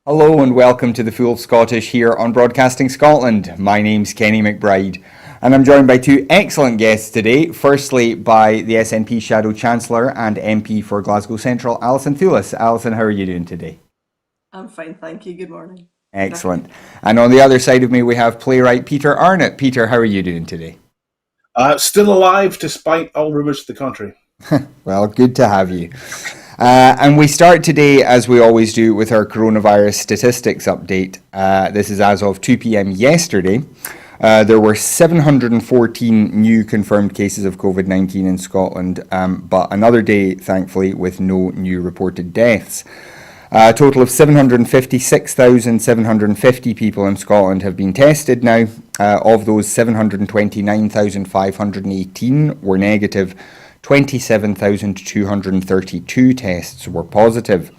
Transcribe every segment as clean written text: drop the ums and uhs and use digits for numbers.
Hello and welcome to the Full Scottish here on Broadcasting Scotland. My name's Kenny McBride and I'm joined by two excellent guests today. Firstly by the SNP Shadow Chancellor and MP for Glasgow Central, Alison Thulis. Alison, how are you doing today? I'm fine, thank you. Good morning. Good Excellent. afternoon. And on the other side of me we have playwright Peter Arnott. Peter, how are you doing today? Still alive despite all rumours to the contrary. Well, good to have you. And we start today, as we always do, with our coronavirus statistics update. This is as of 2 p.m. yesterday. There were 714 new confirmed cases of COVID-19 in Scotland, but another day, thankfully, with no new reported deaths. A total of 756,750 people in Scotland have been tested now. Of those, 729,518 were negative. 27,232 tests were positive.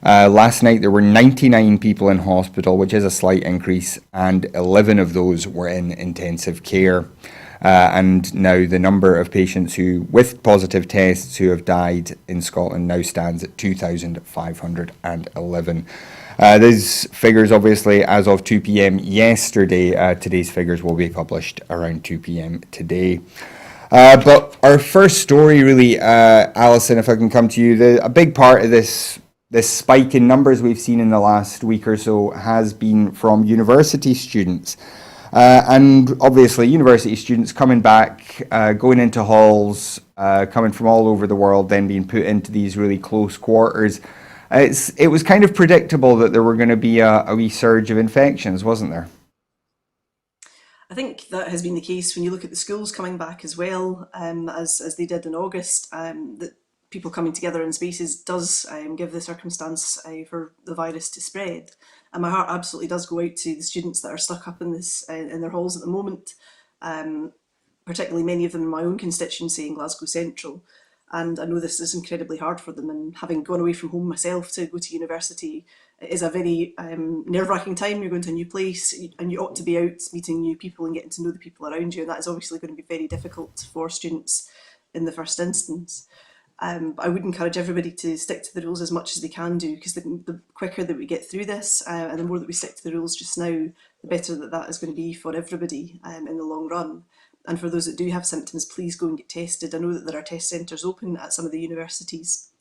Last night there were 99 people in hospital, which is a slight increase, and 11 of those were in intensive care. And now the number of patients with positive tests who have died in Scotland now stands at 2,511. These figures, obviously, as of 2 p.m. yesterday. Today's figures will be published around 2 p.m. today. But our first story, really, Alison, if I can come to you, a big part of this spike in numbers we've seen in the last week or so has been from university students. And obviously, university students coming back, going into halls, coming from all over the world, then being put into these really close quarters. It was kind of predictable that there were going to be a wee surge of infections, wasn't there? I think that has been the case when you look at the schools coming back as well, as they did in August. That people coming together in spaces does give the circumstance for the virus to spread. And my heart absolutely does go out to the students that are stuck up in their halls at the moment, particularly many of them in my own constituency in Glasgow Central. And I know this is incredibly hard for them. And having gone away from home myself to go to university, it is a very nerve-wracking time. You're going to a new place and you ought to be out meeting new people and getting to know the people around you. And that is obviously going to be very difficult for students in the first instance. But I would encourage everybody to stick to the rules as much as they can do, because the quicker that we get through this and the more that we stick to the rules just now, the better that is going to be for everybody in the long run. And for those that do have symptoms, please go and get tested. I know that there are test centres open at some of the universities.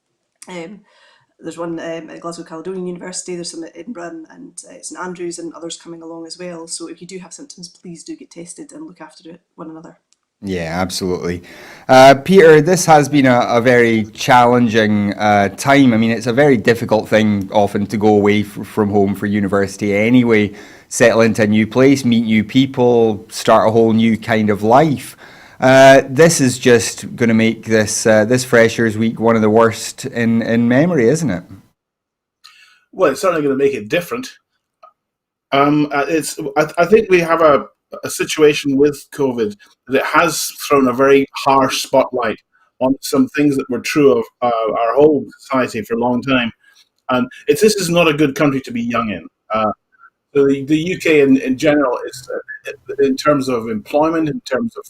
There's one at Glasgow Caledonian University, there's some at Edinburgh and St Andrews, and others coming along as well. So if you do have symptoms, please do get tested and look after one another. Yeah, absolutely. Peter, this has been a very challenging time. I mean, it's a very difficult thing often to go away from home for university anyway, settle into a new place, meet new people, start a whole new kind of life. This is just going to make this Freshers Week one of the worst in memory, isn't it? Well, it's certainly going to make it different. I think we have a situation with COVID that it has thrown a very harsh spotlight on some things that were true of our whole society for a long time. And this is not a good country to be young in. The UK in general is, in terms of employment, in terms of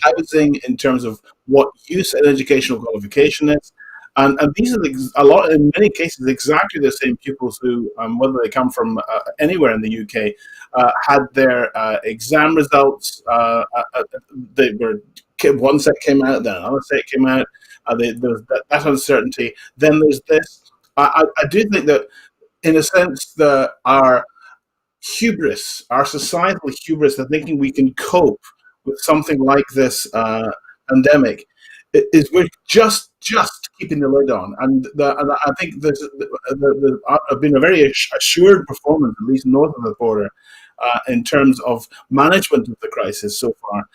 housing, in terms of what use an educational qualification is. And these are in many cases, exactly the same pupils who, whether they come from anywhere in the UK, had their exam results. One set came out, then another set came out. There's that uncertainty. Then there's this. I do think that, in a sense, our hubris, our societal hubris, of thinking we can cope with something like this pandemic, is we're just keeping the lid on, and I think there's been a very assured performance, at least north of the border, in terms of management of the crisis so far.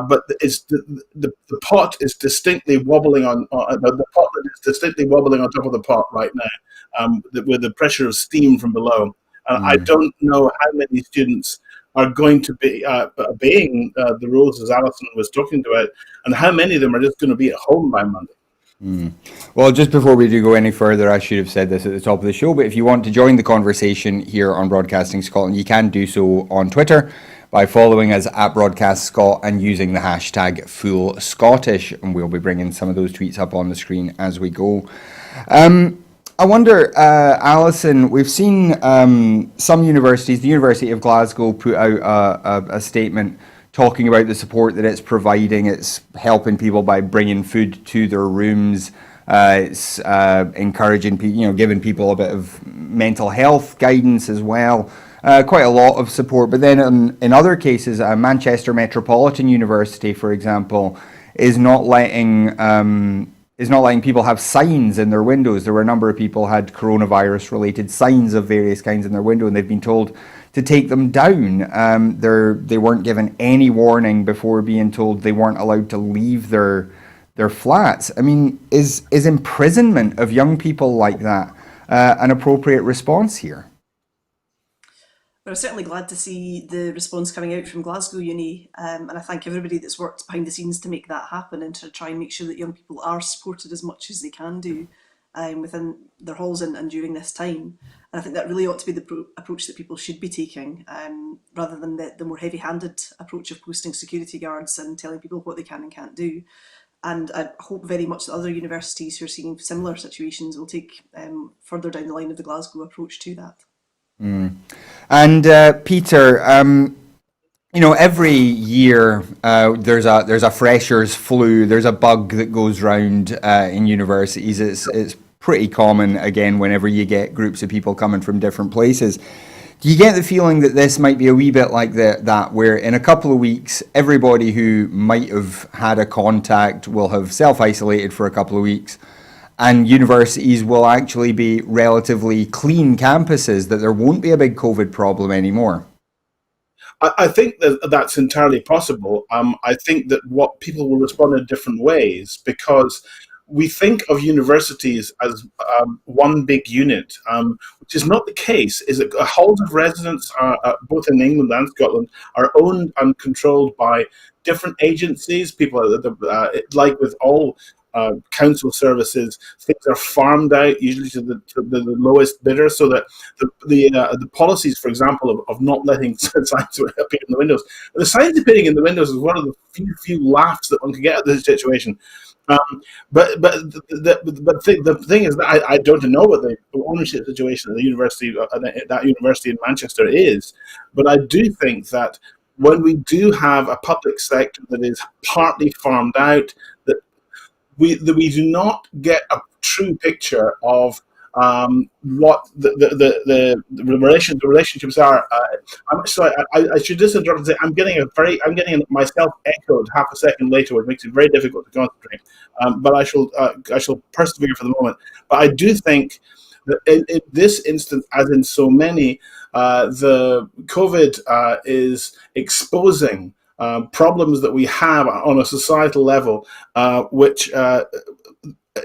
But the pot is distinctly wobbling on the pot that is distinctly wobbling on top of the pot right now, with the pressure of steam from below. I don't know how many students are going to be obeying the rules, as Alison was talking about, and how many of them are just going to be at home by Monday. Well, just before we do go any further, I should have said this at the top of the show, but if you want to join the conversation here on Broadcasting Scotland, you can do so on Twitter by following us at Broadcast Scot and using the hashtag FullScottish, and we'll be bringing some of those tweets up on the screen as we go. I wonder, Alison, we've seen some universities, the University of Glasgow put out a statement talking about the support that it's providing. It's helping people by bringing food to their rooms. It's encouraging people, giving people a bit of mental health guidance as well. Quite a lot of support. But then in other cases, Manchester Metropolitan University, for example, is not letting people have signs in their windows. There were a number of people who had coronavirus-related signs of various kinds in their window, and they've been told to take them down. They weren't given any warning before being told they weren't allowed to leave their flats. I mean, is imprisonment of young people like that an appropriate response here? But I'm certainly glad to see the response coming out from Glasgow Uni, and I thank everybody that's worked behind the scenes to make that happen and to try and make sure that young people are supported as much as they can do within their halls and during this time. And I think that really ought to be the approach that people should be taking, rather than the more heavy-handed approach of posting security guards and telling people what they can and can't do. And I hope very much that other universities who are seeing similar situations will take further down the line of the Glasgow approach to that. And Peter, every year there's a freshers flu. There's a bug that goes round in universities. It's pretty common again whenever you get groups of people coming from different places. Do you get the feeling that this might be a wee bit like that, where in a couple of weeks, everybody who might have had a contact will have self-isolated for a couple of weeks, and universities will actually be relatively clean campuses, that there won't be a big COVID problem anymore? I think that that's entirely possible. I think that what people will respond in different ways, because we think of universities as one big unit, which is not the case. Is that halls of residence, both in England and Scotland, are owned and controlled by different agencies. People, like with all council services, things are farmed out usually to the lowest bidder, so that the policies, for example, of not letting signs appear in the windows. The signs appearing in the windows is one of the few laughs that one can get out of this situation. But the thing is that I don't know what the ownership situation of the university, that university in Manchester is. But I do think that when we do have a public sector that is partly farmed out, that we do not get a true picture of what the relationships are. I'm sorry, I should just interrupt and say I'm getting myself echoed half a second later, which makes it very difficult to concentrate. But I shall persevere for the moment. But I do think that in this instance, as in so many, the COVID is exposing problems that we have on a societal level, which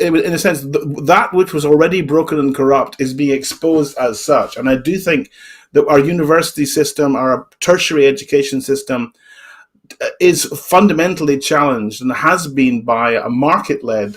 in a sense, that which was already broken and corrupt is being exposed as such. And I do think that our university system, our tertiary education system, is fundamentally challenged and has been by a market-led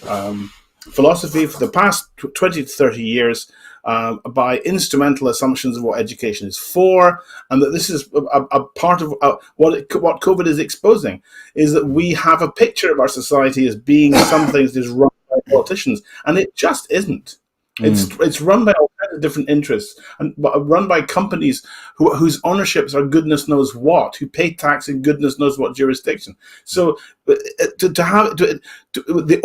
philosophy for the past 20 to 30 years, by instrumental assumptions of what education is for, and that this is a part of what COVID is exposing, is that we have a picture of our society as being something that is run by politicians, and it just isn't. It's run by all kinds of different interests, and run by companies whose ownerships are goodness knows what, who pay tax in goodness knows what jurisdiction. So the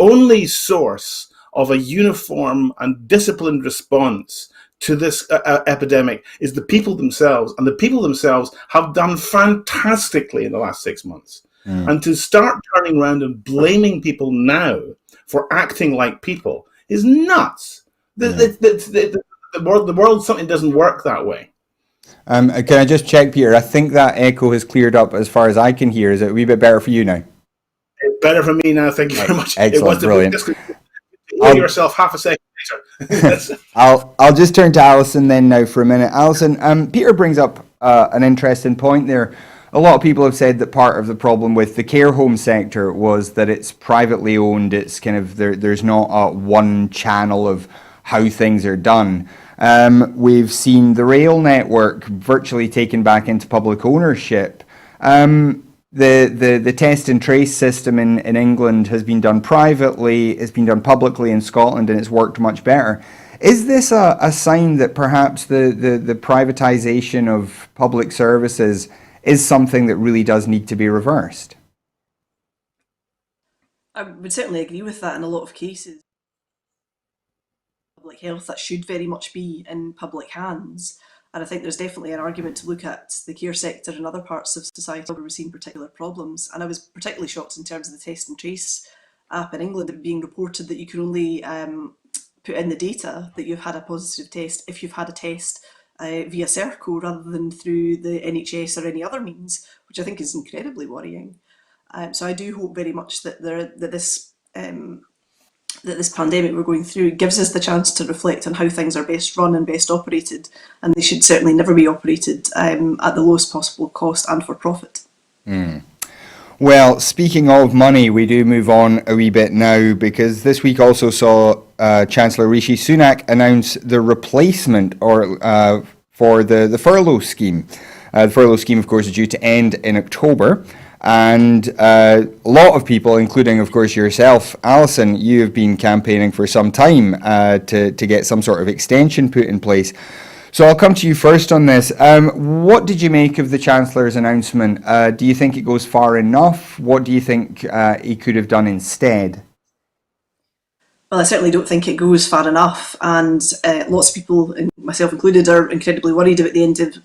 only source of a uniform and disciplined response to this epidemic is the people themselves, and the people themselves have done fantastically in the last 6 months. And to start turning around and blaming people now for acting like people is nuts. The world something doesn't work that way. Can I just check, Peter? I think that echo has cleared up as far as I can hear. Is it a wee bit better for you now? It's better for me now. Thank you very much. Excellent, brilliant. Hear yourself half a second later. I'll just turn to Alison then now for a minute. Alison, Peter brings up an interesting point there. A lot of people have said that part of the problem with the care home sector was that it's privately owned. It's kind of there's not one channel of how things are done. We've seen the rail network virtually taken back into public ownership. The test and trace system in England has been done privately, it's been done publicly in Scotland, and it's worked much better. Is this a sign that perhaps the privatisation of public services is something that really does need to be reversed? I would certainly agree with that in a lot of cases. Public health that should very much be in public hands. And I think there's definitely an argument to look at the care sector and other parts of society where we're seeing particular problems. And I was particularly shocked in terms of the Test and Trace app in England, it being reported that you can only put in the data that you've had a positive test if you've had a test via Serco rather than through the NHS or any other means, which I think is incredibly worrying. So I do hope very much that this pandemic we're going through gives us the chance to reflect on how things are best run and best operated, and they should certainly never be operated at the lowest possible cost and for profit. Well, speaking of money, we do move on a wee bit now, because this week also saw Chancellor Rishi Sunak announce the replacement for the furlough scheme. The furlough scheme, of course, is due to end in October. And a lot of people, including, of course, yourself, Alison, you have been campaigning for some time to get some sort of extension put in place. So I'll come to you first on this. What did you make of the Chancellor's announcement? Do you think it goes far enough? What do you think he could have done instead? Well, I certainly don't think it goes far enough, and lots of people, myself included, are incredibly worried about the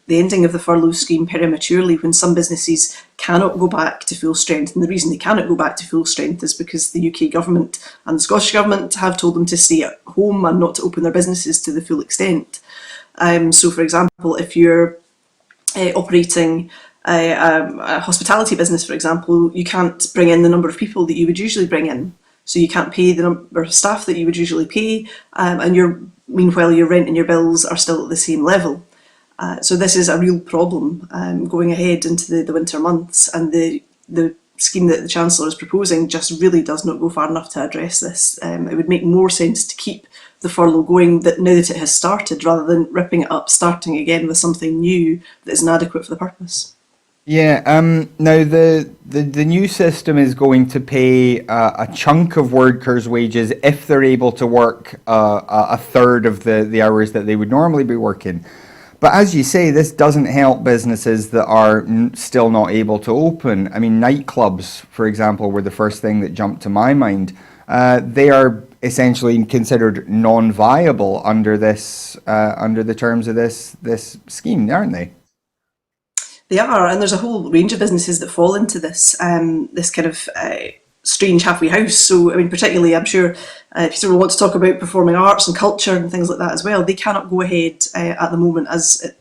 ending of the furlough scheme prematurely when some businesses cannot go back to full strength. And the reason they cannot go back to full strength is because the UK government and the Scottish government have told them to stay at home and not to open their businesses to the full extent. So, for example, if you're operating a hospitality business, for example, you can't bring in the number of people that you would usually bring in. So you can't pay the number of staff that you would usually pay, and meanwhile your rent and your bills are still at the same level. So this is a real problem going ahead into the winter months, and the scheme that the Chancellor is proposing just really does not go far enough to address this. It would make more sense to keep the furlough going now that it has started, rather than ripping it up, starting again with something new that is inadequate for the purpose. Yeah, now the new system is going to pay a chunk of workers' wages if they're able to work a third of the hours that they would normally be working. But as you say, this doesn't help businesses that are still not able to open. I mean, nightclubs, for example, were the first thing that jumped to my mind. They are essentially considered non-viable under the terms of this scheme, aren't they? They are, and there's a whole range of businesses that fall into this kind of strange halfway house. So, I mean, particularly, I'm sure if you want to talk about performing arts and culture and things like that as well, they cannot go ahead at the moment,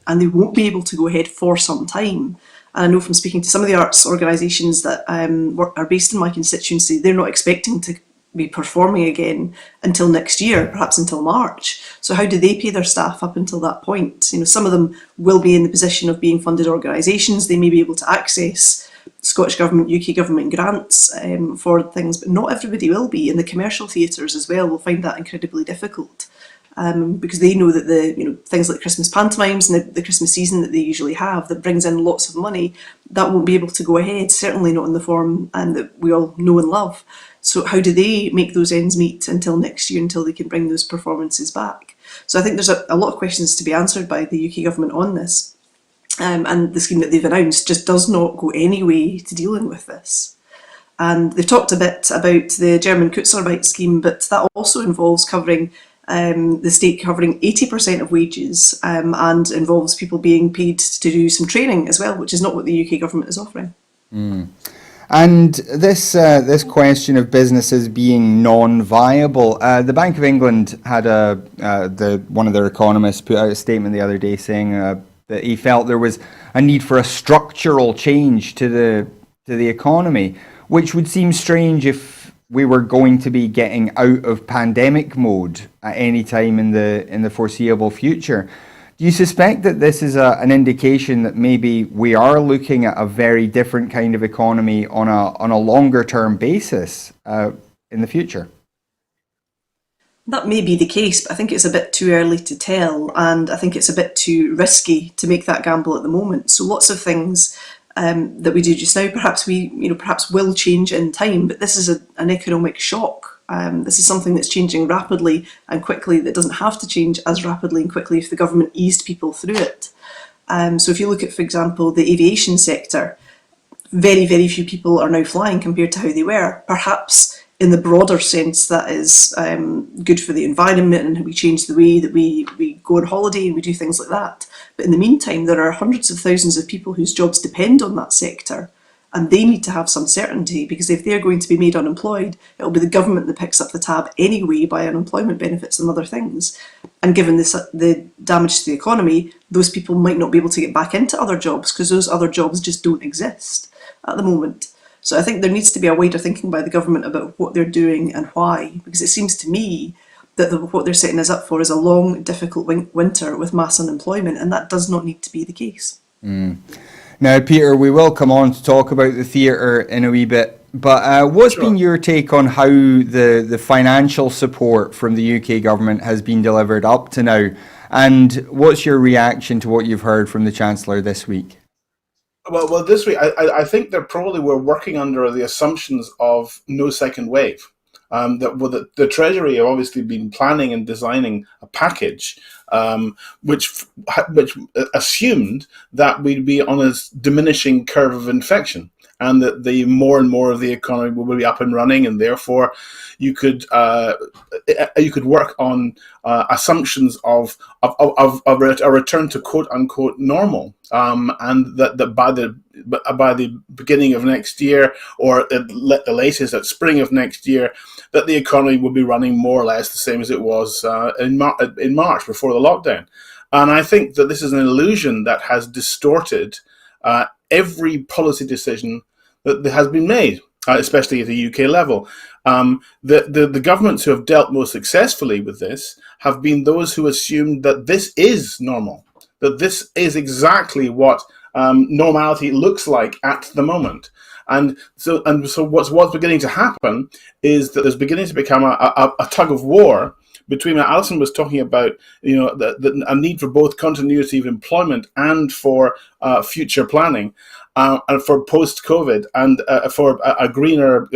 and they won't be able to go ahead for some time. And I know from speaking to some of the arts organisations that are based in my constituency, they're not expecting to be performing again until next year, perhaps until March. So how do they pay their staff up until that point? You know, some of them will be in the position of being funded organisations. They may be able to access Scottish Government, UK Government grants for things, but not everybody will be. And the commercial theatres as well will find that incredibly difficult because they know that things like Christmas pantomimes and the Christmas season that they usually have that brings in lots of money, that won't be able to go ahead, certainly not in the form that we all know and love. So how do they make those ends meet until next year, until they can bring those performances back? So I think there's a lot of questions to be answered by the UK government on this. And the scheme that they've announced just does not go any way to dealing with this. And they've talked a bit about the German Kurzarbeit scheme, but that also involves covering the state covering 80% of wages and involves people being paid to do some training as well, which is not what the UK government is offering. And this question of businesses being non-viable, the Bank of England had one of their economists put out a statement the other day saying that he felt there was a need for a structural change to the economy, which would seem strange if we were going to be getting out of pandemic mode at any time in the foreseeable future. Do you suspect that this is an indication that maybe we are looking at a very different kind of economy on a longer term basis in the future? That may be the case, but I think it's a bit too early to tell, and I think it's a bit too risky to make that gamble at the moment. So lots of things that we do just now, perhaps will change in time, but this is an economic shock This is something that's changing rapidly and quickly, that doesn't have to change as rapidly and quickly if the government eased people through it. So if you look at, for example, the aviation sector, very, very few people are now flying compared to how they were. Perhaps in the broader sense, that is good for the environment, and we change the way that we go on holiday and we do things like that. But in the meantime, there are hundreds of thousands of people whose jobs depend on that sector, and they need to have some certainty, because if they're going to be made unemployed, it'll be the government that picks up the tab anyway by unemployment benefits and other things. And given the damage to the economy, those people might not be able to get back into other jobs because those other jobs just don't exist at the moment. So I think there needs to be a wider thinking by the government about what they're doing and why, because it seems to me that what they're setting us up for is a long, difficult winter with mass unemployment, and that does not need to be the case. Now, Peter, we will come on to talk about the theatre in a wee bit, but what's been your take on how the financial support from the UK government has been delivered up to now, and what's your reaction to what you've heard from the Chancellor this week? Well, this week, I think they probably were working under the assumptions of no second wave. The Treasury have obviously been planning and designing a package which assumed that we'd be on a diminishing curve of infection, and that the more and more of the economy will be up and running, and therefore you could work on assumptions of a return to quote unquote normal, and that by the beginning of next year, or at the latest at spring of next year, that the economy will be running more or less the same as it was in March before the lockdown. And I think that this is an illusion that has distorted every policy decision that has been made, especially at the UK level. The governments who have dealt most successfully with this have been those who assumed that this is normal, that this is exactly what normality looks like at the moment. And so what's beginning to happen is that there's beginning to become a tug of war between what Alison was talking about, a need for both continuity of employment and for future planning, and for post-COVID, and for a greener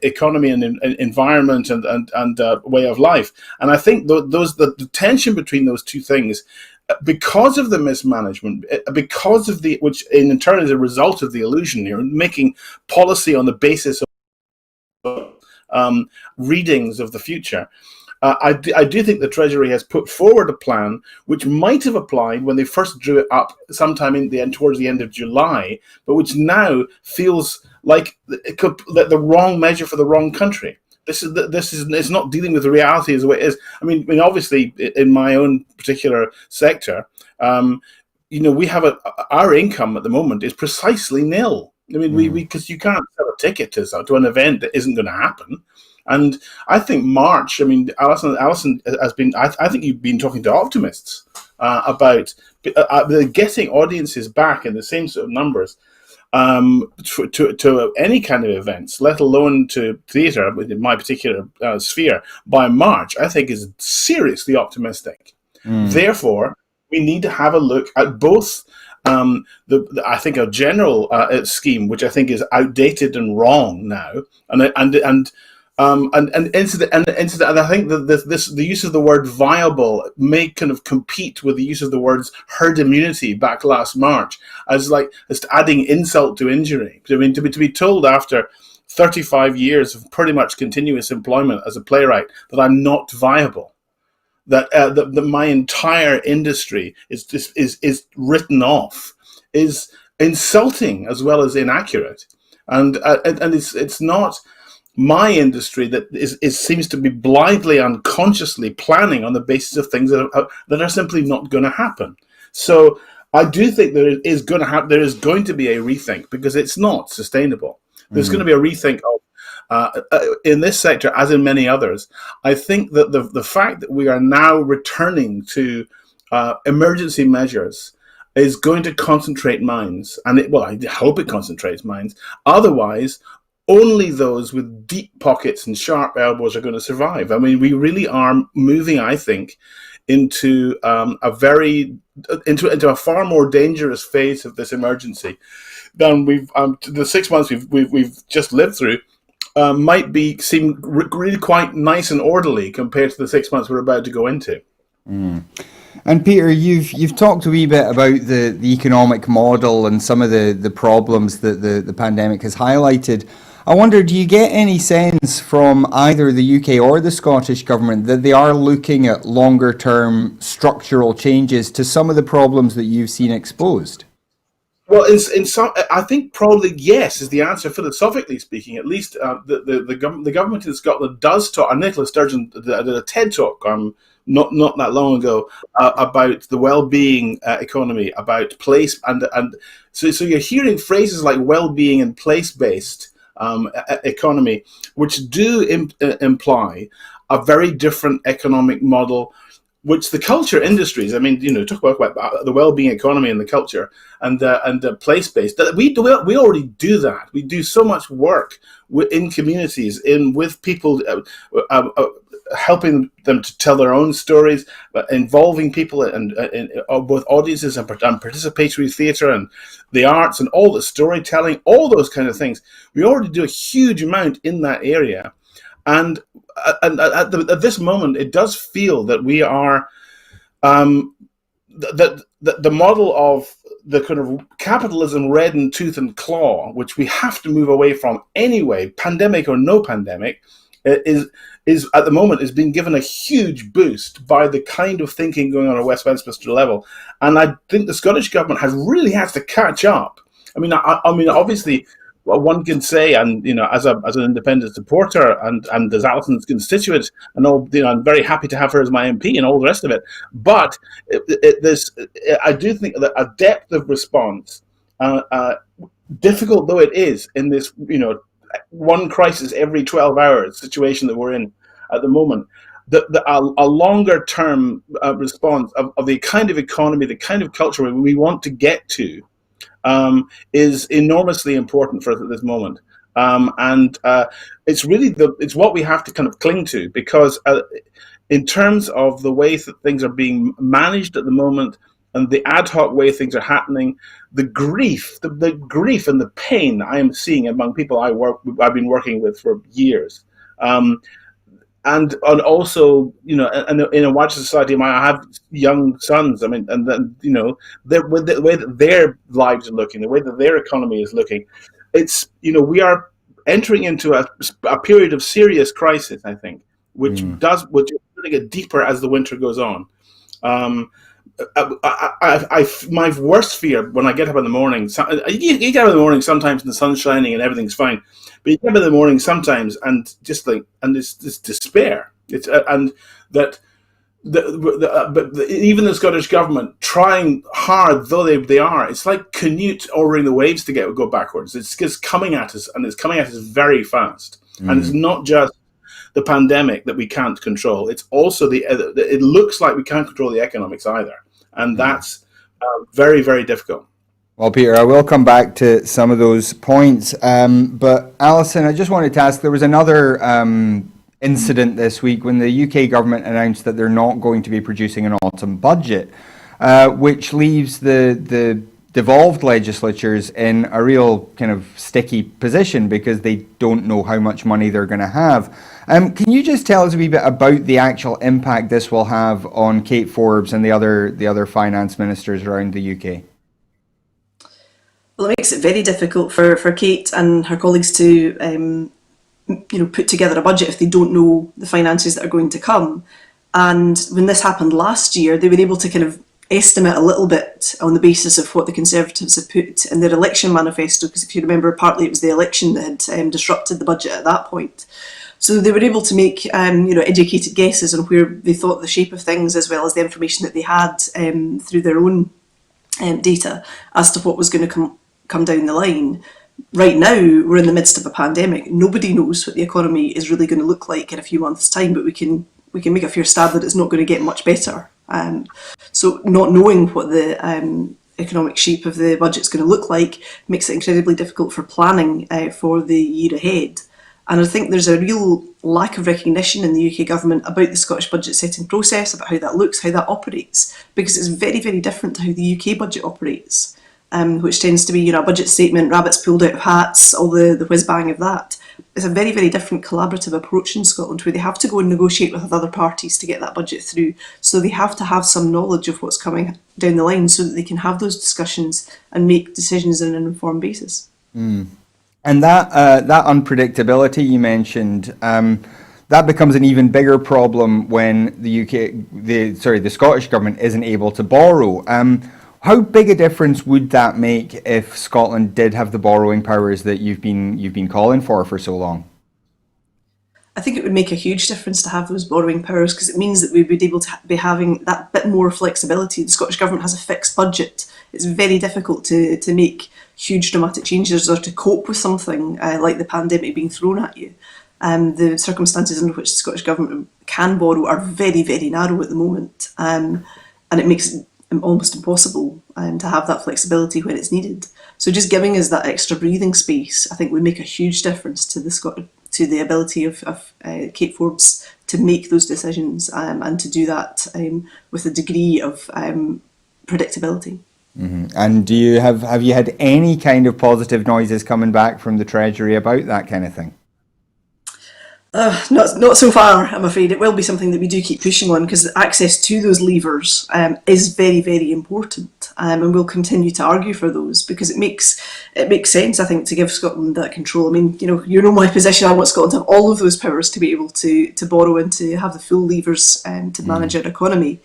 economy and environment and way of life. And I think the tension between those two things, because of the mismanagement, because of which in turn is a result of the illusion here, making policy on the basis of readings of the future. I do think the Treasury has put forward a plan which might have applied when they first drew it up sometime towards the end of July, but which now feels like the wrong measure for the wrong country. It's not dealing with the reality as the way it is. I mean, obviously, in my own particular sector, we have our income at the moment is precisely nil. I mean, because you can't sell a ticket to an event that isn't going to happen. And I think March, I mean, Alison has been, I think you've been talking to optimists about getting audiences back in the same sort of numbers to any kind of events, let alone to theatre, in my particular sphere, by March, I think is seriously optimistic. Therefore, we need to have a look at both I think a general scheme, which I think is outdated and wrong now, and I think that the use of the word viable may kind of compete with the use of the words herd immunity back last March as adding insult to injury. I mean, to be told after 35 years of pretty much continuous employment as a playwright that I'm not viable, that my entire industry is written off, is insulting as well as inaccurate, and it's not my industry that seems to be blindly, unconsciously planning on the basis of things that are simply not going to happen. So I do think there is going to be a rethink, because it's not sustainable. There's going to be a rethink of in this sector, as in many others. I think that the fact that we are now returning to emergency measures is going to concentrate minds, and I hope it concentrates minds. Otherwise, only those with deep pockets and sharp elbows are going to survive. I mean, we really are moving, I think, into a far more dangerous phase of this emergency than the 6 months we've just lived through. might seem really quite nice and orderly compared to the 6 months we're about to go into. And Peter, you've talked a wee bit about the economic model and some of the problems that the pandemic has highlighted. I wonder, do you get any sense from either the UK or the Scottish Government that they are looking at longer term structural changes to some of the problems that you've seen exposed? Well, in some, I think probably yes is the answer. Philosophically speaking, at least the government in Scotland does talk. And Nicola Sturgeon did a TED talk not that long ago about the well-being economy, about place, and so you're hearing phrases like well-being and place-based economy, which do imply a very different economic model, which the culture industries, I mean, talk about the well-being economy and the culture and place-based. We already do that. We do so much work in communities, with people, helping them to tell their own stories, involving people and both audiences and participatory theatre and the arts and all the storytelling, all those kind of things. We already do a huge amount in that area. And at this moment, it does feel that we are that the model of the kind of capitalism red in tooth and claw, which we have to move away from anyway, pandemic or no pandemic, is at the moment is being given a huge boost by the kind of thinking going on at Westminster level. And I think the Scottish Government really has to catch up. I mean, obviously, well, one can say, and as an independent supporter, and as Alison's constituent, and all, I'm very happy to have her as my MP and all the rest of it. But I do think that a depth of response, difficult though it is in this, one crisis every 12 hours situation that we're in at the moment, a longer term response of the kind of economy, the kind of culture we want to get to, is enormously important for us at this moment, and it's really it's what we have to kind of cling to, because in terms of the way that things are being managed at the moment and the ad hoc way things are happening, the grief and the pain I am seeing among people I've been working with for years. And also, in a wider society, I have young sons. I mean, and then, the way that their lives are looking, the way that their economy is looking, it's, we are entering into a period of serious crisis, I think, which is going to get deeper as the winter goes on. My worst fear when I get up in the morning, you get up in the morning sometimes and the sun's shining and everything's fine, but you get up in the morning sometimes and just it's this despair. It's and that even the Scottish Government, trying hard though they are, it's like Canute ordering the waves to go backwards. It's just coming at us, and it's coming at us very fast. And it's not just the pandemic that we can't control. It's also it looks like we can't control the economics either. And that's very, very difficult. Well, Peter, I will come back to some of those points. But Alison, I just wanted to ask, there was another incident this week when the UK government announced that they're not going to be producing an autumn budget, which leaves the devolved legislatures in a real kind of sticky position because they don't know how much money they're going to have. Can you just tell us a wee bit about the actual impact this will have on Kate Forbes and the other finance ministers around the UK? Well, it makes it very difficult for Kate and her colleagues to put together a budget if they don't know the finances that are going to come. And when this happened last year, they were able to kind of estimate a little bit on the basis of what the Conservatives had put in their election manifesto, because if you remember, partly it was the election that had disrupted the budget at that point. So they were able to make educated guesses on where they thought the shape of things, as well as the information that they had through their own data as to what was going to come down the line. Right now, we're in the midst of a pandemic. Nobody knows what the economy is really going to look like in a few months' time, but we can make a fair stab that it's not going to get much better. So not knowing what the economic shape of the budget is going to look like makes it incredibly difficult for planning for the year ahead. And I think there's a real lack of recognition in the UK government about the Scottish budget setting process, about how that looks, how that operates, because it's very, very different to how the UK budget operates, which tends to be a budget statement, rabbits pulled out of hats, all the whiz bang of that. it's a very, very different collaborative approach in Scotland, where they have to go and negotiate with other parties to get that budget through. So they have to have some knowledge of what's coming down the line so that they can have those discussions and make decisions on an informed basis. And that unpredictability you mentioned, that becomes an even bigger problem when the Scottish government isn't able to borrow. How big a difference would that make if Scotland did have the borrowing powers that you've been calling for so long? I think it would make a huge difference to have those borrowing powers, because it means that we would be able to be having that bit more flexibility. The Scottish Government has a fixed budget. It's very difficult to make huge dramatic changes or to cope with something like the pandemic being thrown at you. The circumstances in which the Scottish Government can borrow are very, very narrow at the moment, and it makes it almost impossible to have that flexibility when it's needed. So just giving us that extra breathing space, I think, would make a huge difference to the ability of Kate Forbes to make those decisions and to do that with a degree of predictability. Mm-hmm. And have you had any kind of positive noises coming back from the Treasury about that kind of thing? Not so far, I'm afraid. It will be something that we do keep pushing on, because access to those levers is very, very important, and we'll continue to argue for those, because it makes sense, I think, to give Scotland that control. I mean, you know my position. I want Scotland to have all of those powers to be able to borrow and to have the full levers to manage our economy.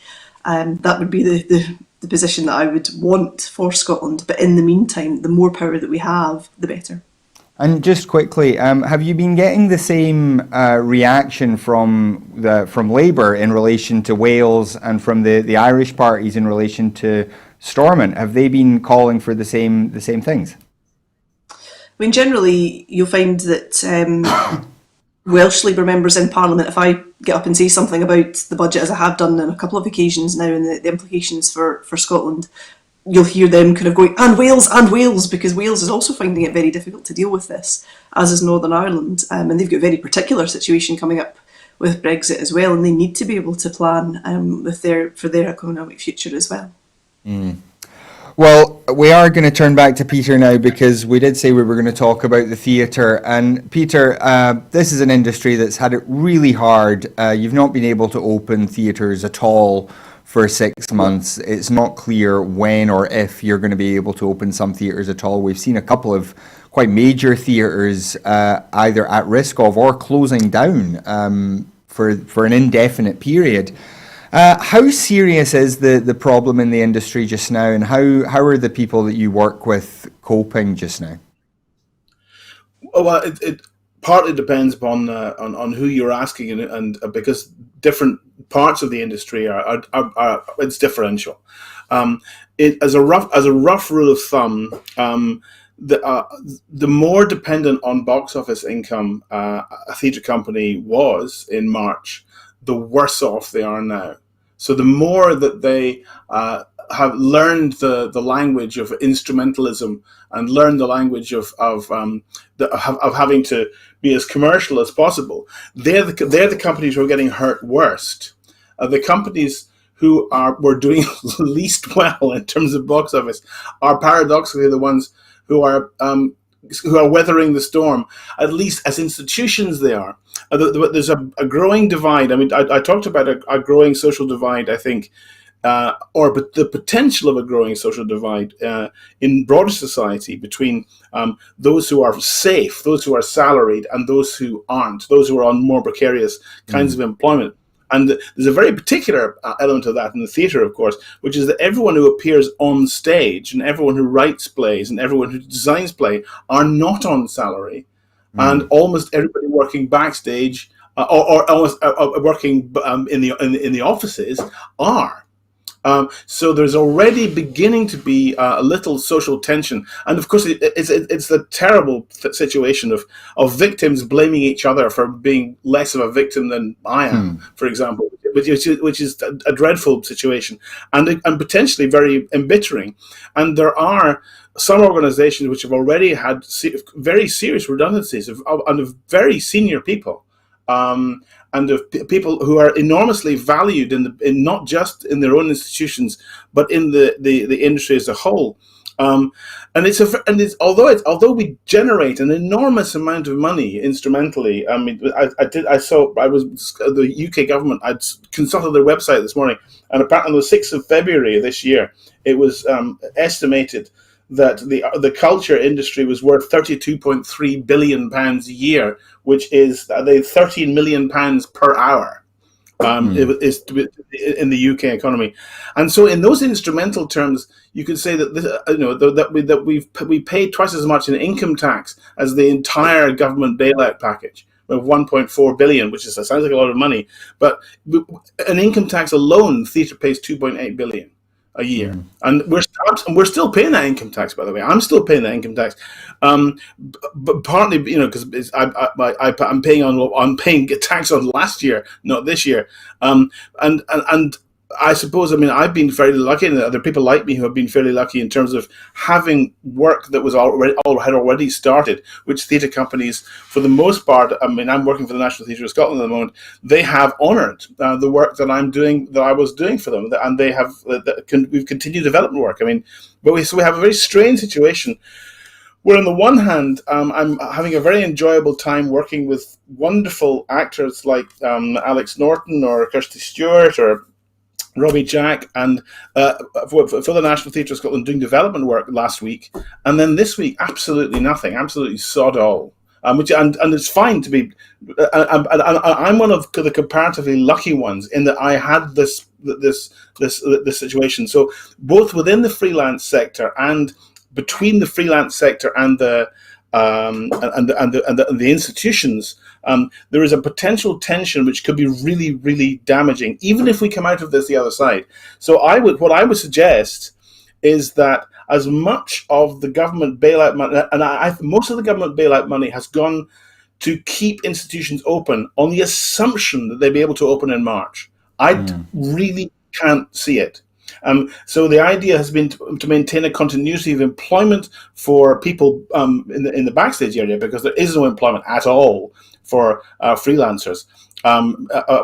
That would be the position that I would want for Scotland. But in the meantime, the more power that we have, the better. And just quickly, have you been getting the same reaction from Labour in relation to Wales and from the Irish parties in relation to Stormont? Have they been calling for the same things? I mean, generally, you'll find that Welsh Labour members in Parliament, if I get up and say something about the budget, as I have done on a couple of occasions now, and the implications for Scotland, you'll hear them kind of going, and Wales, because Wales is also finding it very difficult to deal with this, as is Northern Ireland. And they've got a very particular situation coming up with Brexit as well, and they need to be able to plan for their economic future as well. Mm. Well, we are going to turn back to Peter now, because we did say we were going to talk about the theatre. And Peter, this is an industry that's had it really hard. You've not been able to open theatres at all for 6 months. It's not clear when or if you're going to be able to open some theatres at all. We've seen a couple of quite major theatres either at risk of or closing down for an indefinite period. How serious is the problem in the industry just now, and how are the people that you work with coping just now? Well, it partly depends upon who you're asking, and because different parts of the industry are it's differential. As a rough rule of thumb, the more dependent on box office income a theatre company was in March, the worse off they are now. So the more that they have learned the language of instrumentalism and learned the language of having to be as commercial as possible, they're the companies who are getting hurt worst. The companies who were doing least well in terms of box office are paradoxically the ones who are weathering the storm, at least as institutions they are. There's a growing divide. I mean, I talked about a growing social divide, I think, but the potential of a growing social divide in broader society between those who are safe, those who are salaried, and those who aren't, those who are on more precarious kinds of employment. And there's a very particular element of that in the theatre, of course, which is that everyone who appears on stage and everyone who writes plays and everyone who designs play are not on salary. And almost everybody working backstage or almost working in the offices are. So there's already beginning to be a little social tension, and of course it's the terrible situation of victims blaming each other for being less of a victim than I am, for example, which is a dreadful situation and potentially very embittering. And there are some organisations which have already had very serious redundancies of very senior people. And of people who are enormously valued in not just in their own institutions, but in the industry as a whole. And although we generate an enormous amount of money instrumentally. I mean, the UK government. I'd consulted their website this morning, and apparently on the 6th of February of this year, it was estimated that the culture industry was worth £32.3 billion a year, which is £13 million per hour. Is in the UK economy, and so in those instrumental terms, you could say that we pay twice as much in income tax as the entire government bailout package of 1.4 billion, which sounds like a lot of money, but an income tax alone, theatre pays 2.8 billion a year, and we're still paying that income tax. By the way, I'm still paying that income tax, but partly because I'm paying tax on last year, not this year, and I suppose, I mean, I've been fairly lucky, and other people like me who have been fairly lucky in terms of having work that was had already started, which theatre companies, for the most part, I mean, I'm working for the National Theatre of Scotland at the moment, they have honoured the work that I was doing for them, and they have, we've continued development work. I mean, but we have a very strange situation where on the one hand, I'm having a very enjoyable time working with wonderful actors like Alex Norton or Kirsty Stewart or Robbie Jack, and for the National Theatre of Scotland doing development work last week, and then this week absolutely nothing, absolutely sod all. And it's fine to be. I'm one of the comparatively lucky ones in that I had this situation. So both within the freelance sector and between the freelance sector and the institutions, there is a potential tension which could be really, really damaging, even if we come out of this the other side. So what I would suggest is that as much of the government bailout money, and most of the government bailout money has gone to keep institutions open on the assumption that they'll be able to open in March. I really can't see it. So the idea has been to maintain a continuity of employment for people in the backstage area, because there is no employment at all for freelancers,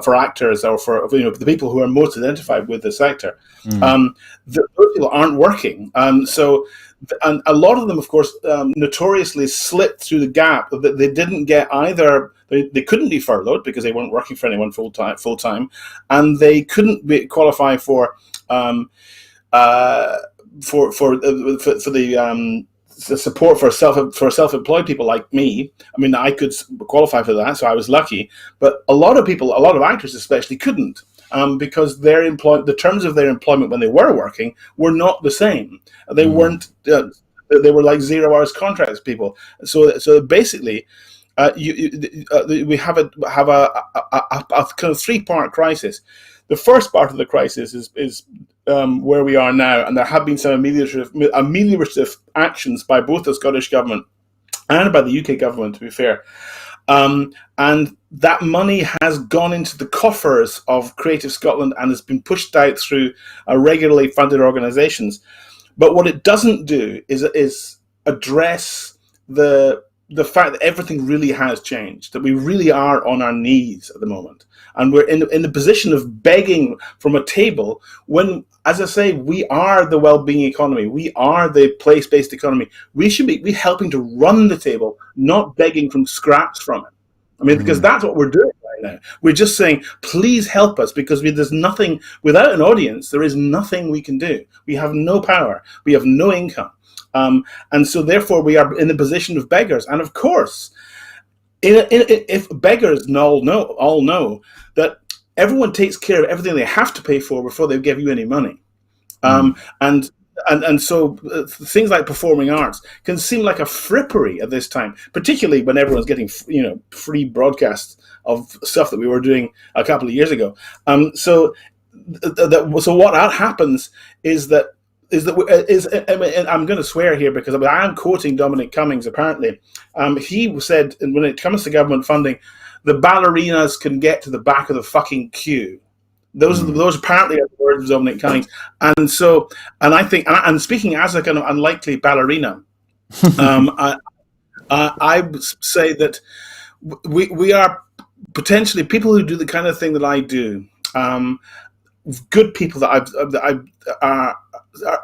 for actors, or for the people who are most identified with the sector. Those people aren't working, so and a lot of them, of course, notoriously slipped through the gap that they didn't get either. They couldn't be furloughed because they weren't working for anyone full time, and they couldn't qualify for the support for self-employed people like me. I mean, I could qualify for that, so I was lucky. But a lot of actors especially couldn't, because the terms of their employment when they were working were not the same. They weren't. They were like 0 hours contracts people. So basically, we have a kind of 3-part crisis. The first part of the crisis is where we are now, and there have been some ameliorative actions by both the Scottish Government and by the UK Government, to be fair. And that money has gone into the coffers of Creative Scotland and has been pushed out through regularly funded organisations. But what it doesn't do is address the fact that everything really has changed, that we really are on our knees at the moment. And we're in the position of begging from a table when, as I say, we are the well-being economy. We are the place-based economy. We should be helping to run the table, not begging from scraps from it. I mean, because that's what we're doing right now. We're just saying, please help us, because there's nothing, without an audience, there is nothing we can do. We have no power. We have no income. And so therefore we are in the position of beggars. And of course, if beggars all know that everyone takes care of everything they have to pay for before they give you any money. And so things like performing arts can seem like a frippery at this time, particularly when everyone's getting free broadcasts of stuff that we were doing a couple of years ago. So what happens is that I'm going to swear here because I am quoting Dominic Cummings. Apparently, he said, when it comes to government funding, the ballerinas can get to the back of the fucking queue. Those apparently are the words of Dominic Cummings. And so, and I think, and speaking as a kind of unlikely ballerina, I would say that we are potentially people who do the kind of thing that I do. Good people that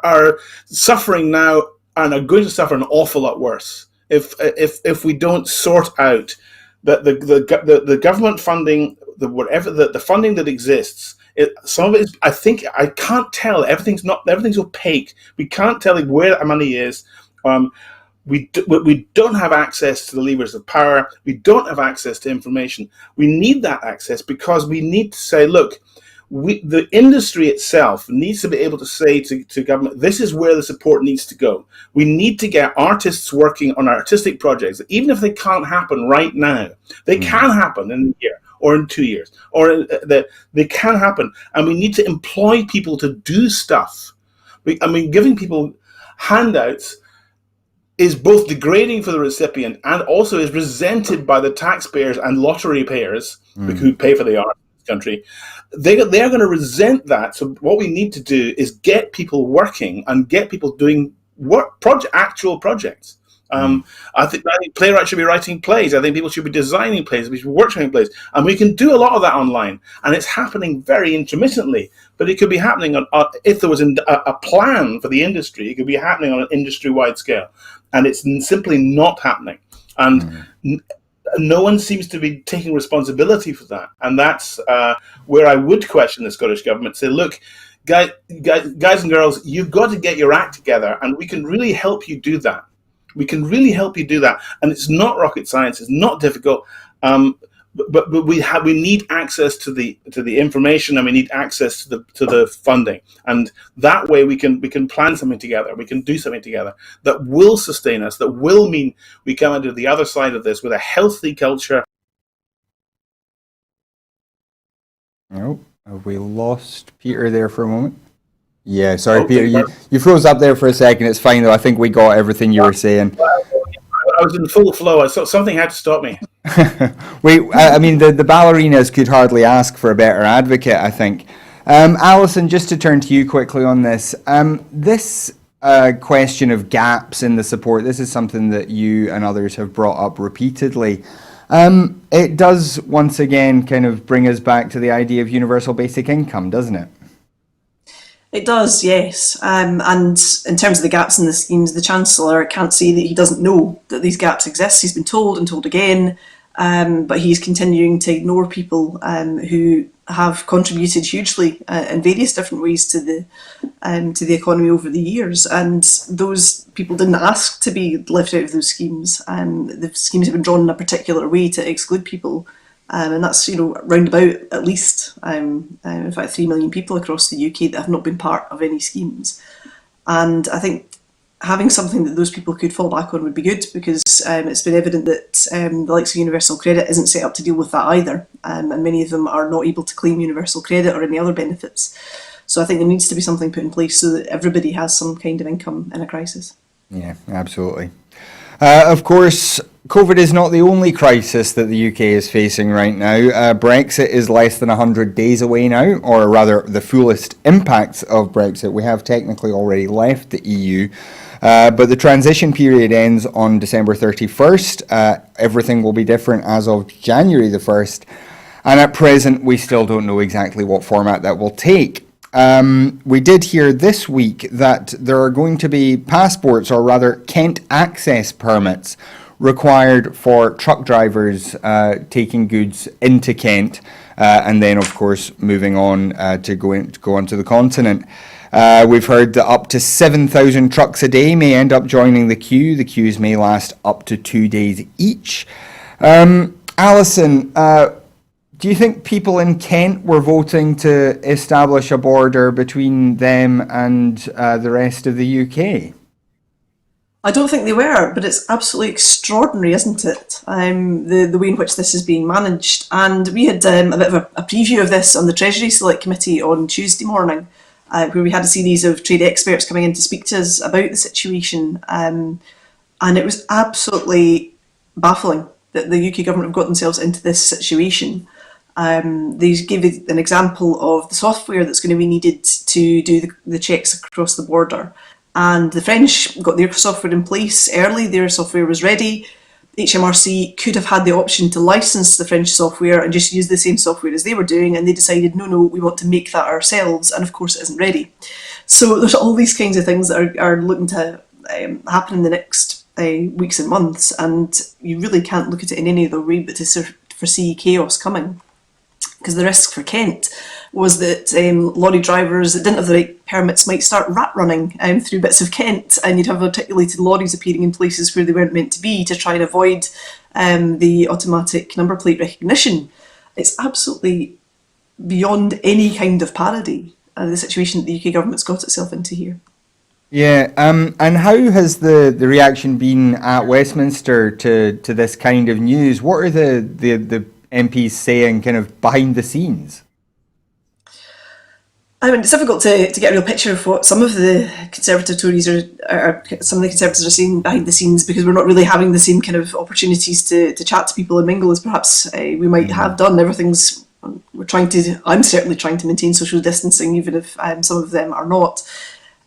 are suffering now are going to suffer an awful lot worse if we don't sort out that the government funding, the funding that exists. Some of it is, I think, I can't tell. Everything's opaque. We can't tell where that money is. We don't have access to the levers of power. We don't have access to information. We need that access because we need to say, look, the industry itself needs to be able to say to government, this is where the support needs to go. We need to get artists working on artistic projects, even if they can't happen right now. They can happen in a year or in 2 years, or they can happen. And we need to employ people to do stuff. Giving people handouts is both degrading for the recipient and also is resented by the taxpayers and lottery payers who pay for the art in this country. They are going to resent that. So what we need to do is get people working and get people doing actual projects. I think playwrights should be writing plays. I think people should be designing plays. We should be workshopping plays, and we can do a lot of that online. And it's happening very intermittently, but it could be happening if there was a plan for the industry. It could be happening on an industry-wide scale, and it's simply not happening. And no one seems to be taking responsibility for that. And that's where I would question the Scottish government. Say, look, guys and girls, you've got to get your act together, and we can really help you do that. We can really help you do that, and it's not rocket science. It's not difficult, but we need access to the information, and we need access to the funding, and that way we can plan something together. We can do something together that will sustain us. That will mean we come into the other side of this with a healthy culture. Oh, have we lost Peter there for a moment? Yeah, sorry, Peter, you froze up there for a second. It's fine, though. I think we got everything you were saying. I was in full flow. Something had to stop me. The ballerinas could hardly ask for a better advocate, I think. Alison, just to turn to you quickly on this. This question of gaps in the support, this is something that you and others have brought up repeatedly. It does, once again, kind of bring us back to the idea of universal basic income, doesn't it? It does, yes. And in terms of the gaps in the schemes, the Chancellor can't say that he doesn't know that these gaps exist. He's been told and told again, but he's continuing to ignore people who have contributed hugely in various different ways to the economy over the years. And those people didn't ask to be left out of those schemes. The schemes have been drawn in a particular way to exclude people. And that's, round about at least, in fact, 3 million people across the UK that have not been part of any schemes. And I think having something that those people could fall back on would be good, because it's been evident that the likes of universal credit isn't set up to deal with that either. And many of them are not able to claim universal credit or any other benefits. So I think there needs to be something put in place so that everybody has some kind of income in a crisis. Yeah, absolutely. Of course, COVID is not the only crisis that the UK is facing right now. Brexit is less than 100 days away now, or rather the fullest impacts of Brexit. We have technically already left the EU, but the transition period ends on December 31st. Everything will be different as of January the 1st. And at present, we still don't know exactly what format that will take. We did hear this week that there are going to be passports, or rather Kent access permits, required for truck drivers taking goods into Kent and then, of course, moving on to go onto the continent. We've heard that up to 7,000 trucks a day may end up joining the queue. The queues may last up to 2 days each. Alison, do you think people in Kent were voting to establish a border between them and the rest of the UK? I don't think they were, but it's absolutely extraordinary, isn't it? The way in which this is being managed. And we had a bit of a preview of this on the Treasury Select Committee on Tuesday morning, where we had a series of trade experts coming in to speak to us about the situation. And it was absolutely baffling that the UK government have got themselves into this situation. They gave an example of the software that's going to be needed to do the checks across the border. And the French got their software in place early, their software was ready. HMRC could have had the option to license the French software and just use the same software as they were doing, and they decided, no, we want to make that ourselves, and of course it isn't ready. So there's all these kinds of things that are looking to happen in the next weeks and months, and you really can't look at it in any other way but to foresee chaos coming. Because the risk for Kent was that lorry drivers that didn't have the right permits might start rat running through bits of Kent, and you'd have articulated lorries appearing in places where they weren't meant to be to try and avoid the automatic number plate recognition. It's absolutely beyond any kind of parody, the situation that the UK government's got itself into here. Yeah, and how has the reaction been at Westminster to this kind of news? What are the MPs saying kind of behind the scenes? I mean, it's difficult to get a real picture of what some of the Conservative Tories some of the Conservatives are saying behind the scenes, because we're not really having the same kind of opportunities to chat to people and mingle as perhaps we might have done. I'm certainly trying to maintain social distancing, even if some of them are not.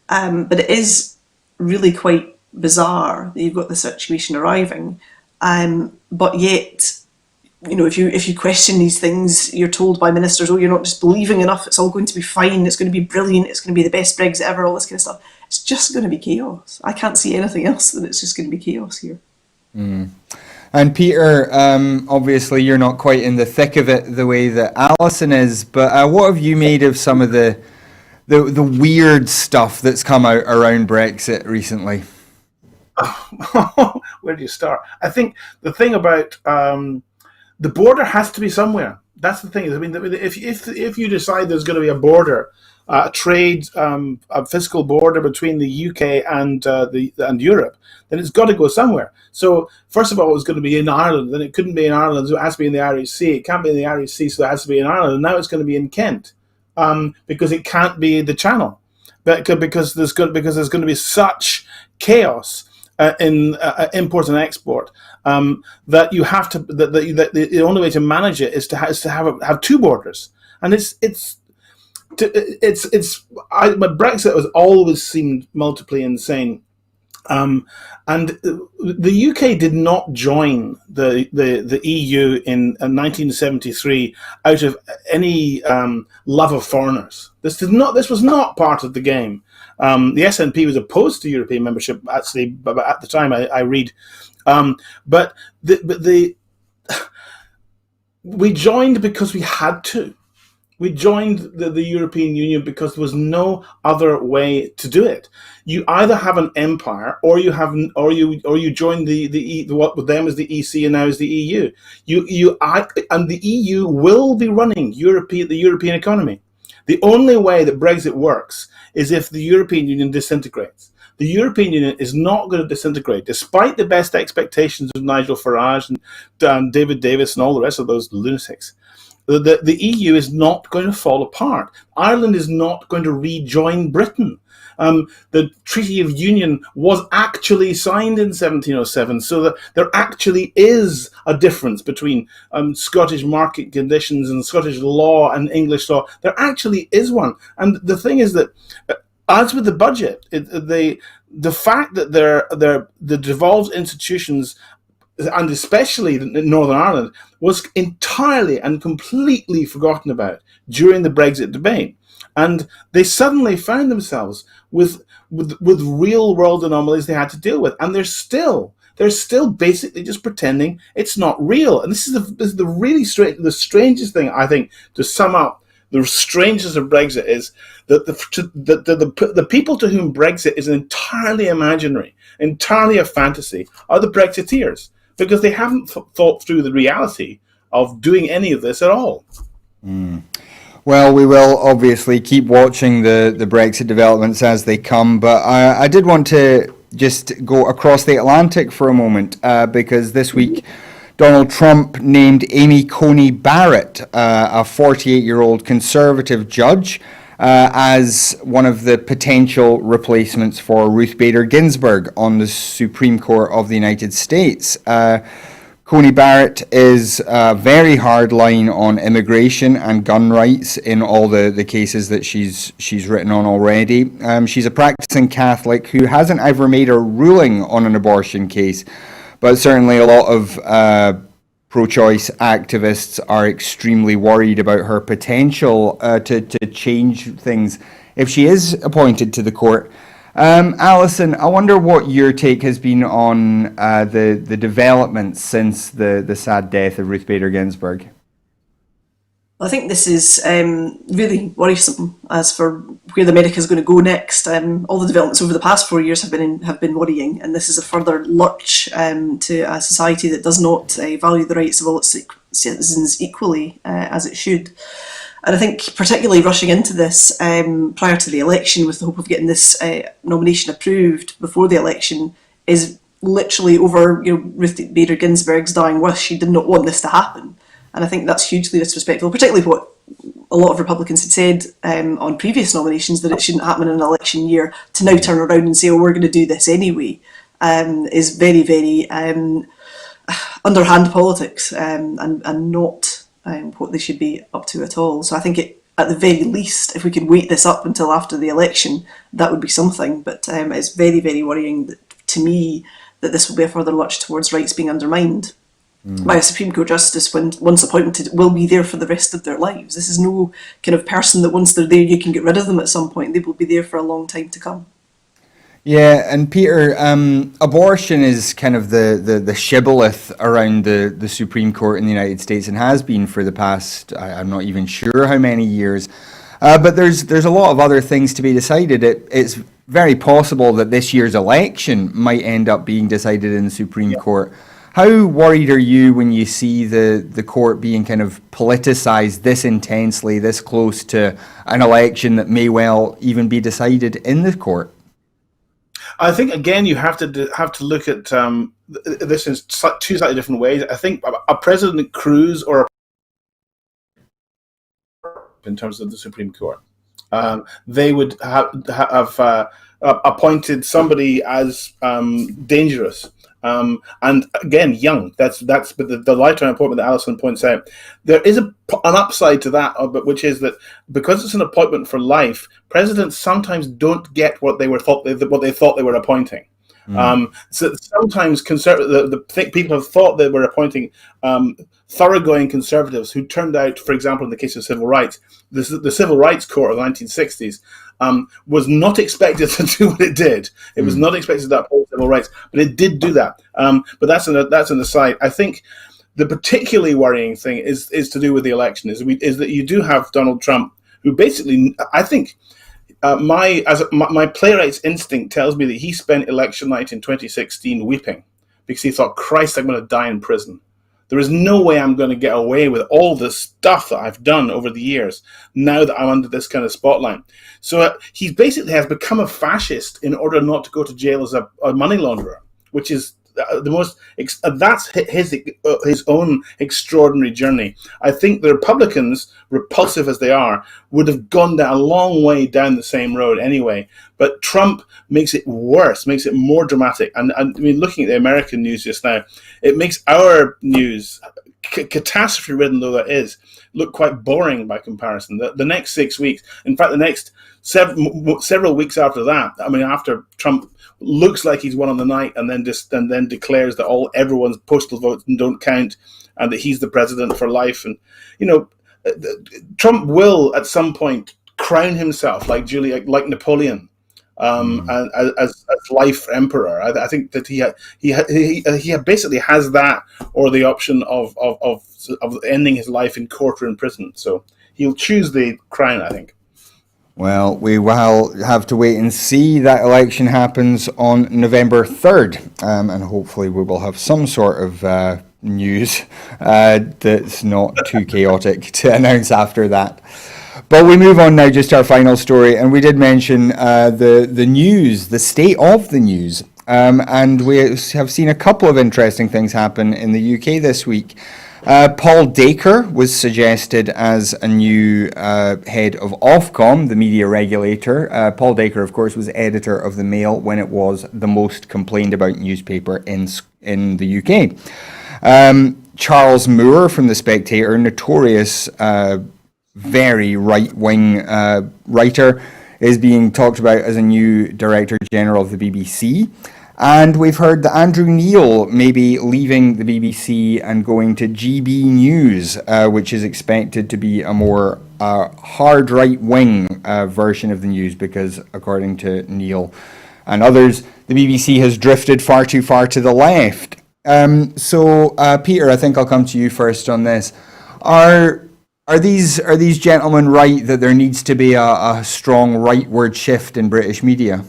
But it is really quite bizarre that you've got this situation arriving, but yet, if you question these things, you're told by ministers, oh, you're not just believing enough, it's all going to be fine, it's going to be brilliant, it's going to be the best Brexit ever, all this kind of stuff. It's just going to be chaos. I can't see anything else than it's just going to be chaos here. And Peter, obviously you're not quite in the thick of it the way that Alison is, but what have you made of some of the weird stuff that's come out around Brexit recently? Where do you start? I think the thing about the border has to be somewhere. That's the thing. I mean, if you decide there's going to be a border, a trade, a fiscal border between the UK and Europe, then it's got to go somewhere. So first of all, it was going to be in Ireland. Then it couldn't be in Ireland, so it has to be in the Irish Sea. It can't be in the Irish Sea, so it has to be in Ireland. And now it's going to be in Kent, because it can't be the Channel, because there's going to be such chaos in import and export, that you have to that the only way to manage it is to have two borders, and Brexit has always seemed multiply insane, and the UK did not join the EU in 1973 out of any love of foreigners. This was not part of the game. The SNP was opposed to European membership, actually, at the time I read. But we joined because we had to. We joined the European Union because there was no other way to do it. You either have an empire, or you join what with them is the EC and now is the EU. And the EU will be running the European economy. The only way that Brexit works is if the European Union disintegrates. The European Union is not going to disintegrate, despite the best expectations of Nigel Farage and David Davis and all the rest of those lunatics. The EU is not going to fall apart. Ireland is not going to rejoin Britain. The Treaty of Union was actually signed in 1707, so that there actually is a difference between Scottish market conditions and Scottish law and English law. There actually is one. And the thing is that, as with the budget, the fact that the devolved institutions, and especially in Northern Ireland, was entirely and completely forgotten about during the Brexit debate. And they suddenly found themselves with real world anomalies they had to deal with. And they're still basically just pretending it's not real. And this is the strangest thing, I think, to sum up the strangeness of Brexit, is that the people to whom Brexit is entirely imaginary, entirely a fantasy, are the Brexiteers, because they haven't thought through the reality of doing any of this at all. Well, we will obviously keep watching the Brexit developments as they come, but I did want to just go across the Atlantic for a moment, because this week Donald Trump named Amy Coney Barrett, a 48-year-old conservative judge, as one of the potential replacements for Ruth Bader Ginsburg on the Supreme Court of the United States. Coney Barrett is very hard line on immigration and gun rights in all the cases that she's written on already. She's a practicing Catholic who hasn't ever made a ruling on an abortion case, but certainly a lot of pro-choice activists are extremely worried about her potential to change things if she is appointed to the court. Alison, I wonder what your take has been on the developments since the sad death of Ruth Bader Ginsburg. I think this is really worrisome as for where the America is going to go next. All the developments over the past 4 years have been worrying, and this is a further lurch to a society that does not value the rights of all its citizens equally as it should. And I think particularly rushing into this prior to the election with the hope of getting this nomination approved before the election is literally over Ruth Bader Ginsburg's dying wish. She did not want this to happen. And I think that's hugely disrespectful, particularly what a lot of Republicans had said on previous nominations, that it shouldn't happen in an election year, to now turn around and say, oh, we're going to do this anyway, is very, very underhand politics and not what they should be up to at all. So I think at the very least, if we could wait this up until after the election, that would be something. But it's very, very worrying to me that this will be a further lurch towards rights being undermined by a Supreme Court justice when once appointed will be there for the rest of their lives. This is no kind of person that once they're there you can get rid of them at some point. They will be there for a long time to come. Yeah, and Peter, abortion is kind of the shibboleth around the Supreme Court in the United States and has been for the past, I'm not even sure how many years. But there's a lot of other things to be decided. It's very possible that this year's election might end up being decided in the Supreme Court. How worried are you when you see the court being kind of politicized this intensely, this close to an election that may well even be decided in the court? I think again you have to look at this in two slightly different ways. I think a President Cruz or in terms of the Supreme Court, they would have appointed somebody as dangerous. And again, young. But the lifetime appointment that Alison points out, there is an upside to that, which is that because it's an appointment for life, presidents sometimes don't get what they thought they were appointing. So sometimes people have thought they were appointing thoroughgoing conservatives who turned out, for example, in the case of civil rights, the Civil Rights Court of the 1960s was not expected to do what it did. It was not expected to uphold civil rights, but it did do that. But that's an aside. I think the particularly worrying thing is to do with the election. Is that you do have Donald Trump, who basically, I think, my playwright's instinct tells me that he spent election night in 2016 weeping because he thought, Christ, I'm going to die in prison. There is no way I'm going to get away with all the stuff that I've done over the years now that I'm under this kind of spotlight. So he basically has become a fascist in order not to go to jail as a money launderer, which is the most. That's his own extraordinary journey. I think the Republicans, repulsive as they are, would have gone down a long way down the same road anyway. But Trump makes it worse, makes it more dramatic. And I mean, looking at the American news just now, it makes our news, catastrophe-ridden though that is, look quite boring by comparison. The next 6 weeks, in fact, the next several weeks after that, I mean, after Trump looks like he's won on the night and then declares that everyone's postal votes don't count and that he's the president for life. And, Trump will at some point crown himself like Napoleon, and as life emperor. I think that he basically has that or the option of ending his life in court or in prison. So he'll choose the crown, I think. Well, we will have to wait and see. That election happens on November 3rd, and hopefully we will have some sort of news that's not too chaotic to announce after that. But we move on now just to our final story, and we did mention the news, the state of the news, and we have seen a couple of interesting things happen in the UK this week. Paul Dacre was suggested as a new head of Ofcom, the media regulator. Paul Dacre, of course, was editor of the Mail when it was the most complained about newspaper in the UK. Charles Moore from The Spectator, notorious, very right-wing writer, is being talked about as a new Director General of the BBC. And we've heard that Andrew Neil may be leaving the BBC and going to GB News, which is expected to be a more hard right-wing version of the news, because according to Neil and others, the BBC has drifted far too far to the left. So, Peter, I think I'll come to you first on this. Are these gentlemen right that there needs to be a strong rightward shift in British media?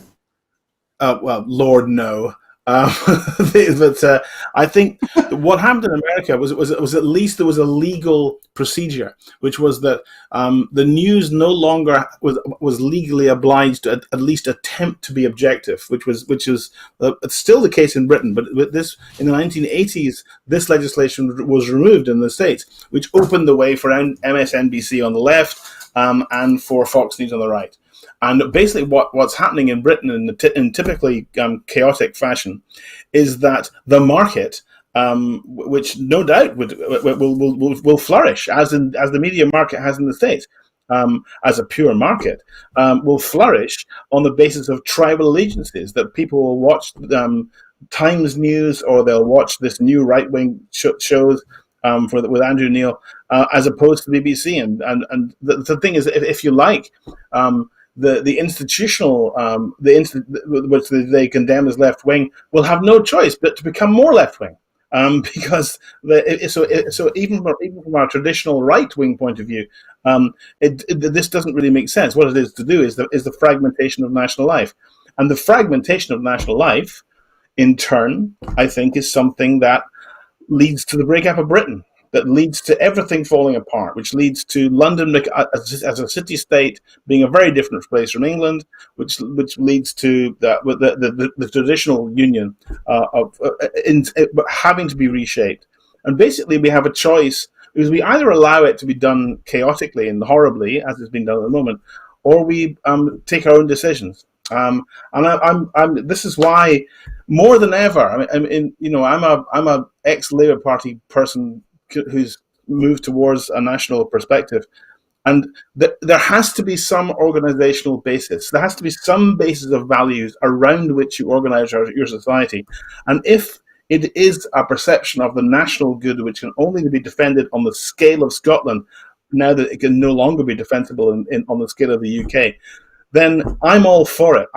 Well, Lord, no. But I think what happened in America was at least there was a legal procedure, which was that the news no longer was legally obliged to at least attempt to be objective, which is still the case in Britain. But with this, in the 1980s, this legislation was removed in the States, which opened the way for MSNBC on the left and for Fox News on the right. And basically, what's happening in Britain in typically chaotic fashion is that the market, which no doubt will flourish as the media market has in the States, as a pure market, will flourish on the basis of tribal allegiances. That people will watch Times News, or they'll watch this new right-wing shows with Andrew Neil, as opposed to the BBC. And the thing is, if you like. The institutional, which they condemn as left wing, will have no choice but to become more left wing, because so even from our traditional right wing point of view, this doesn't really make sense. What it is to do is the fragmentation of national life, and the fragmentation of national life, in turn, I think, is something that leads to the breakup of Britain. That leads to everything falling apart, which leads to London as a city-state being a very different place from England, which leads to the traditional union having to be reshaped. And basically, we have a choice, because we either allow it to be done chaotically and horribly, as it's been done at the moment, or we take our own decisions. And this is why, more than ever, I'm a ex-Labour Party person who's moved towards a national perspective, and there has to be some organizational basis. There has to be some basis of values around which you organize your society. And if it is a perception of the national good which can only be defended on the scale of Scotland, now that it can no longer be defensible on the scale of the UK, then I'm all for it.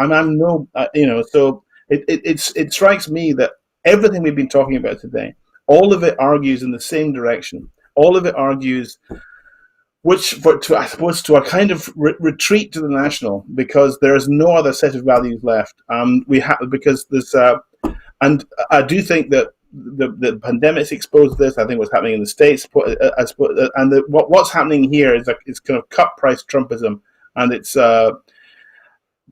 So it strikes me that everything we've been talking about today, all of it argues in the same direction. All of it argues, to a kind of retreat to the national, because there is no other set of values left. Because there's, and I do think that the pandemic's exposed this. I think what's happening in the States, and what's happening here is kind of cut price Trumpism, and it's to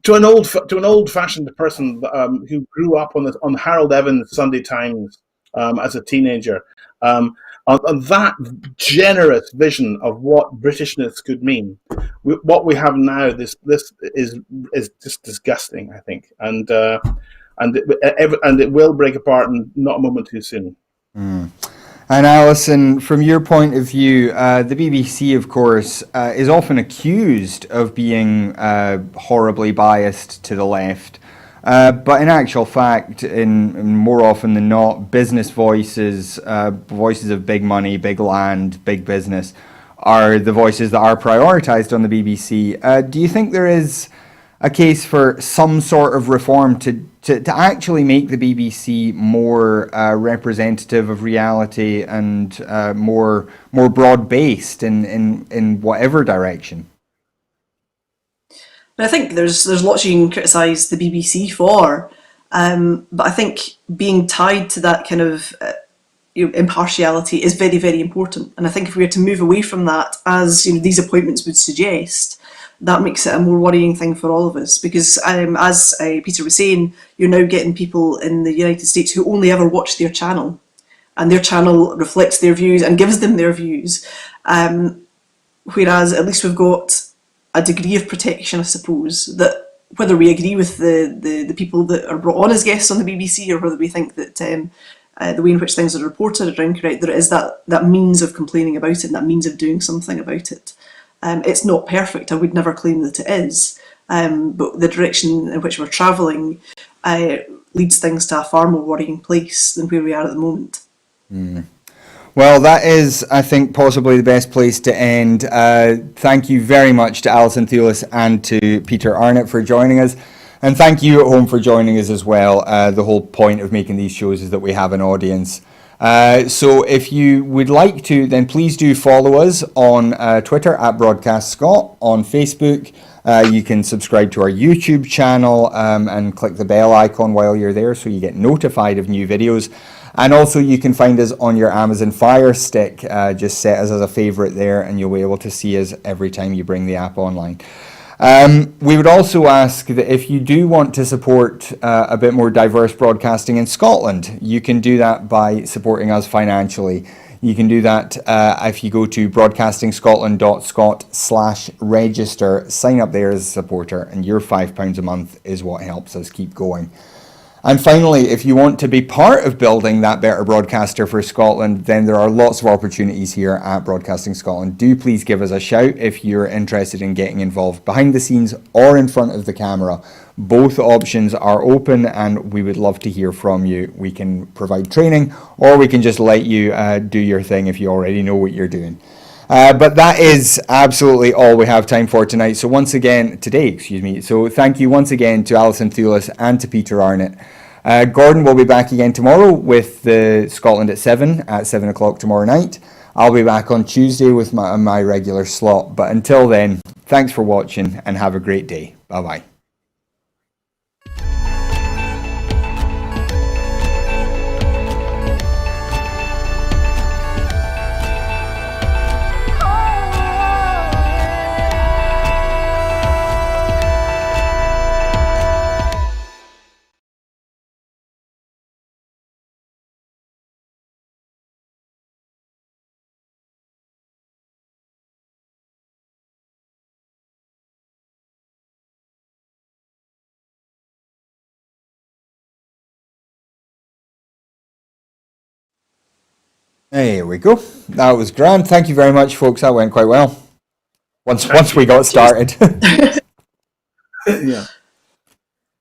an old-fashioned person who grew up on Harold Evans' Sunday Times. As a teenager, on that generous vision of what Britishness could mean. What we have now, this is just disgusting, I think, and it will break apart, and not a moment too soon. Mm. And Alison, from your point of view, the BBC, of course, is often accused of being horribly biased to the left. But in actual fact, in more often than not, business voices, voices of big money, big land, big business, are the voices that are prioritised on the BBC. Do you think there is a case for some sort of reform to actually make the BBC more representative of reality and more broad-based in whatever direction? But I think there's lots you can criticise the BBC for, but I think being tied to that kind of impartiality is very, very important. And I think if we were to move away from that, as these appointments would suggest, that makes it a more worrying thing for all of us. Because as Peter was saying, you're now getting people in the United States who only ever watch their channel, and their channel reflects their views and gives them their views. Whereas at least we've got a degree of protection, I suppose, that whether we agree with the people that are brought on as guests on the BBC, or whether we think that the way in which things are reported are incorrect, there is that means of complaining about it, and that means of doing something about it. It's not perfect, I would never claim that it is, but the direction in which we're travelling leads things to a far more worrying place than where we are at the moment. Well, that is, I think, possibly the best place to end. Thank you very much to Alison Thewlis and to Peter Arnott for joining us. And thank you at home for joining us as well. The whole point of making these shows is that we have an audience. So if you would like to, then please do follow us on Twitter at Broadcast Scot, on Facebook. You can subscribe to our YouTube channel and click the bell icon while you're there so you get notified of new videos. And also you can find us on your Amazon Fire Stick. Just set us as a favorite there and you'll be able to see us every time you bring the app online. We would also ask that if you do want to support a bit more diverse broadcasting in Scotland, you can do that by supporting us financially. You can do that if you go to broadcastingscotland.scot/register, sign up there as a supporter, and your £5 a month is what helps us keep going. And finally, if you want to be part of building that better broadcaster for Scotland, then there are lots of opportunities here at Broadcasting Scotland. Do please give us a shout if you're interested in getting involved behind the scenes or in front of the camera. Both options are open and we would love to hear from you. We can provide training or we can just let you do your thing if you already know what you're doing. But that is absolutely all we have time for tonight. So today. So thank you once again to Alison Thewlis and to Peter Arnott. Gordon will be back again tomorrow with the Scotland at 7 o'clock tomorrow night. I'll be back on Tuesday with my regular slot. But until then, thanks for watching and have a great day. Bye-bye. There we go. That was grand. Thank you very much, folks. That went quite well. Once we got started. Yeah.